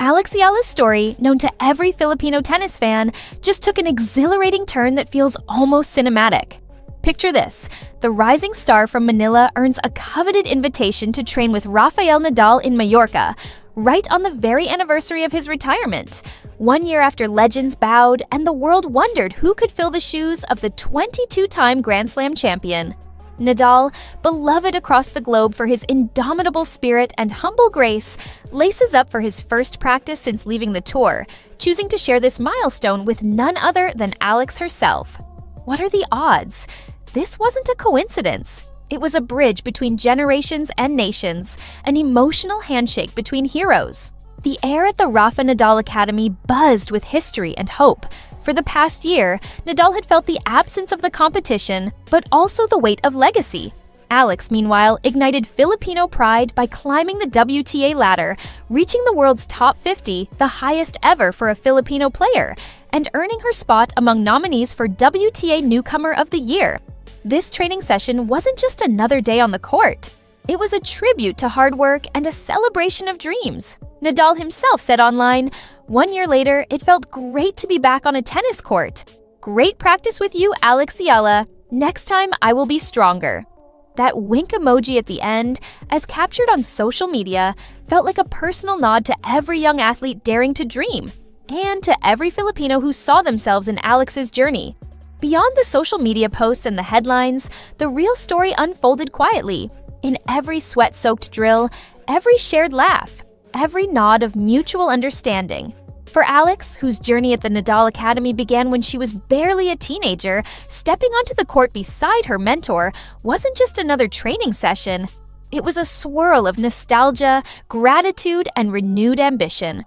Eala's story, known to every Filipino tennis fan, just took an exhilarating turn that feels almost cinematic. Picture this: the rising star from Manila earns a coveted invitation to train with Rafael Nadal in Mallorca, right on the very anniversary of his retirement. 1 year after legends bowed and the world wondered who could fill the shoes of the 22-time Grand Slam champion. Nadal, beloved across the globe for his indomitable spirit and humble grace, laces up for his first practice since leaving the tour, choosing to share this milestone with none other than Alex herself. What are the odds? This wasn't a coincidence. It was a bridge between generations and nations, an emotional handshake between heroes. The air at the Rafa Nadal Academy buzzed with history and hope. For the past year, Nadal had felt the absence of the competition, but also the weight of legacy. Alex, meanwhile, ignited Filipino pride by climbing the WTA ladder, reaching the world's top 50, the highest ever for a Filipino player, and earning her spot among nominees for WTA Newcomer of the Year. This training session wasn't just another day on the court. It was a tribute to hard work and a celebration of dreams. Nadal himself said online, "1 year later, it felt great to be back on a tennis court. Great practice with you, Eala. Next time, I will be stronger." That wink emoji at the end, as captured on social media, felt like a personal nod to every young athlete daring to dream, and to every Filipino who saw themselves in Alex's journey. Beyond the social media posts and the headlines, the real story unfolded quietly. In every sweat-soaked drill, every shared laugh, every nod of mutual understanding. For Alex, whose journey at the Nadal Academy began when she was barely a teenager, stepping onto the court beside her mentor wasn't just another training session. It was a swirl of nostalgia, gratitude, and renewed ambition.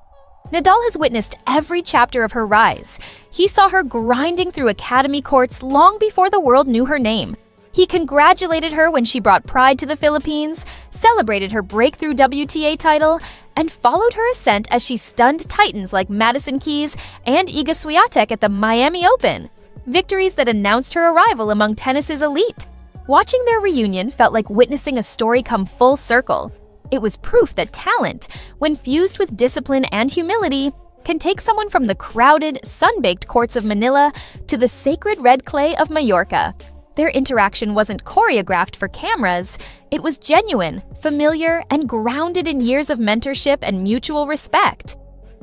Nadal has witnessed every chapter of her rise. He saw her grinding through academy courts long before the world knew her name. He congratulated her when she brought pride to the Philippines, celebrated her breakthrough WTA title, and followed her ascent as she stunned titans like Madison Keys and Iga Swiatek at the Miami Open, victories that announced her arrival among tennis's elite. Watching their reunion felt like witnessing a story come full circle. It was proof that talent, when fused with discipline and humility, can take someone from the crowded, sun-baked courts of Manila to the sacred red clay of Mallorca. Their interaction wasn't choreographed for cameras. It was genuine, familiar, and grounded in years of mentorship and mutual respect.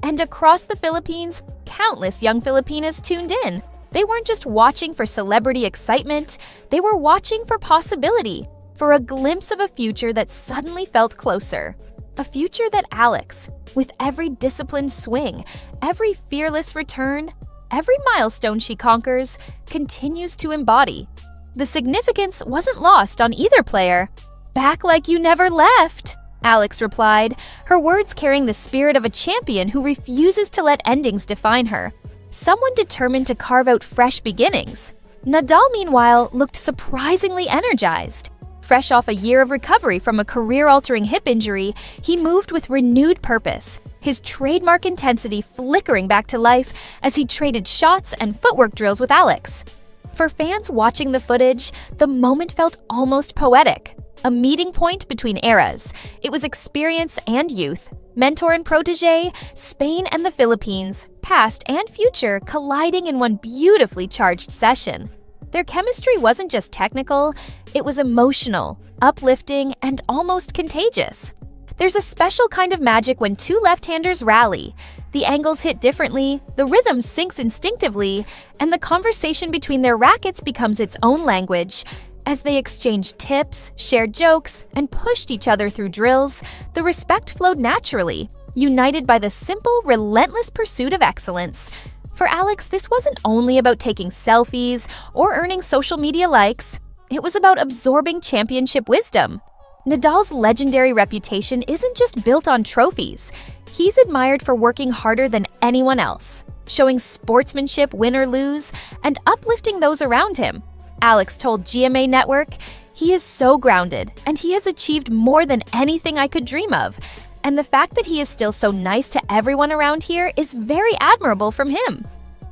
And across the Philippines, countless young Filipinas tuned in. They weren't just watching for celebrity excitement, they were watching for possibility, for a glimpse of a future that suddenly felt closer. A future that Alex, with every disciplined swing, every fearless return, every milestone she conquers, continues to embody. The significance wasn't lost on either player. "Back like you never left," Alex replied, her words carrying the spirit of a champion who refuses to let endings define her. Someone determined to carve out fresh beginnings. Nadal, meanwhile, looked surprisingly energized. Fresh off a year of recovery from a career-altering hip injury, he moved with renewed purpose, his trademark intensity flickering back to life as he traded shots and footwork drills with Alex. For fans watching the footage, the moment felt almost poetic, a meeting point between eras. It was experience and youth, mentor and protege, Spain and the Philippines, past and future colliding in one beautifully charged session. Their chemistry wasn't just technical, it was emotional, uplifting, and almost contagious. There's a special kind of magic when two left-handers rally. The angles hit differently, the rhythm syncs instinctively, and the conversation between their rackets becomes its own language. As they exchanged tips, shared jokes, and pushed each other through drills, the respect flowed naturally, united by the simple, relentless pursuit of excellence. For Alex, this wasn't only about taking selfies or earning social media likes. It was about absorbing championship wisdom. Nadal's legendary reputation isn't just built on trophies. He's admired for working harder than anyone else, showing sportsmanship win or lose, and uplifting those around him. Alex told GMA Network, "He is so grounded, and he has achieved more than anything I could dream of. And the fact that he is still so nice to everyone around here is very admirable from him."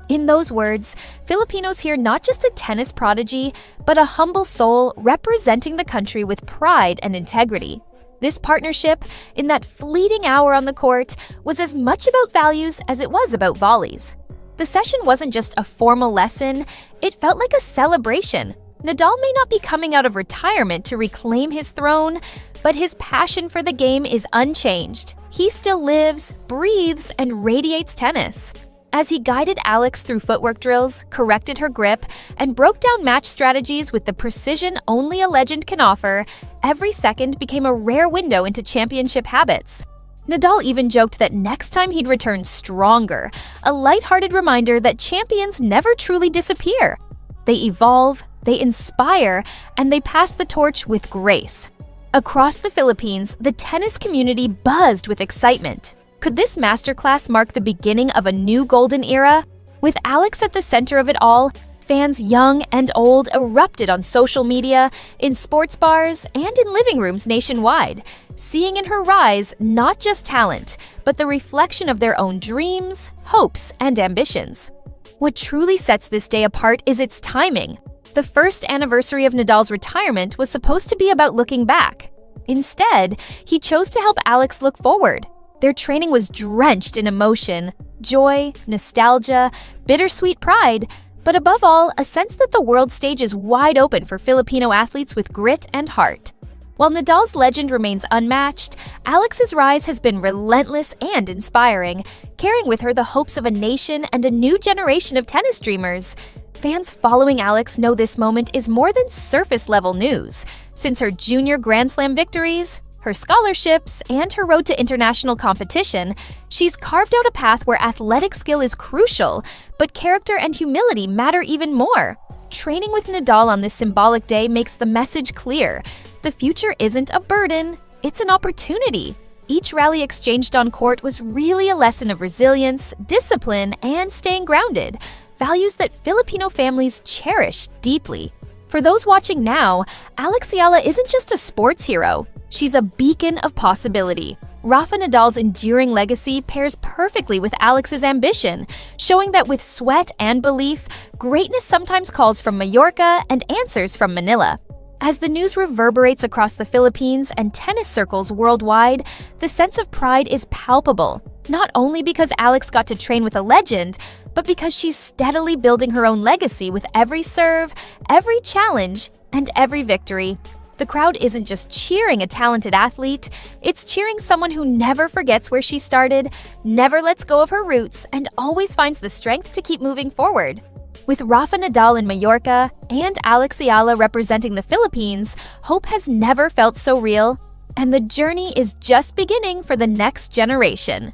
In those words, Filipinos hear not just a tennis prodigy, but a humble soul representing the country with pride and integrity. This partnership, in that fleeting hour on the court, was as much about values as it was about volleys. The session wasn't just a formal lesson, it felt like a celebration. Nadal may not be coming out of retirement to reclaim his throne, but his passion for the game is unchanged. He still lives, breathes, and radiates tennis. As he guided Alex through footwork drills, corrected her grip, and broke down match strategies with the precision only a legend can offer, every second became a rare window into championship habits. Nadal even joked that next time he'd return stronger, a lighthearted reminder that champions never truly disappear. They evolve, they inspire, and they pass the torch with grace. Across the Philippines, the tennis community buzzed with excitement. Could this masterclass mark the beginning of a new golden era? With Alex at the center of it all, fans young and old erupted on social media, in sports bars, and in living rooms nationwide, seeing in her rise not just talent, but the reflection of their own dreams, hopes, and ambitions. What truly sets this day apart is its timing. The first anniversary of Nadal's retirement was supposed to be about looking back. Instead, he chose to help Alex look forward. Their training was drenched in emotion, joy, nostalgia, bittersweet pride, but above all, a sense that the world stage is wide open for Filipino athletes with grit and heart. While Nadal's legend remains unmatched, Alex's rise has been relentless and inspiring, carrying with her the hopes of a nation and a new generation of tennis dreamers. Fans following Alex know this moment is more than surface-level news. Since her junior Grand Slam victories, her scholarships, and her road to international competition, she's carved out a path where athletic skill is crucial, but character and humility matter even more. Training with Nadal on this symbolic day makes the message clear. The future isn't a burden, it's an opportunity. Each rally exchanged on court was really a lesson of resilience, discipline, and staying grounded, values that Filipino families cherish deeply. For those watching now, Eala isn't just a sports hero. She's a beacon of possibility. Rafa Nadal's enduring legacy pairs perfectly with Alex's ambition, showing that with sweat and belief, greatness sometimes calls from Mallorca and answers from Manila. As the news reverberates across the Philippines and tennis circles worldwide, the sense of pride is palpable, not only because Alex got to train with a legend, but because she's steadily building her own legacy with every serve, every challenge, and every victory. The crowd isn't just cheering a talented athlete, it's cheering someone who never forgets where she started, never lets go of her roots, and always finds the strength to keep moving forward. With Rafa Nadal in Mallorca and Eala representing the Philippines, hope has never felt so real, and the journey is just beginning for the next generation.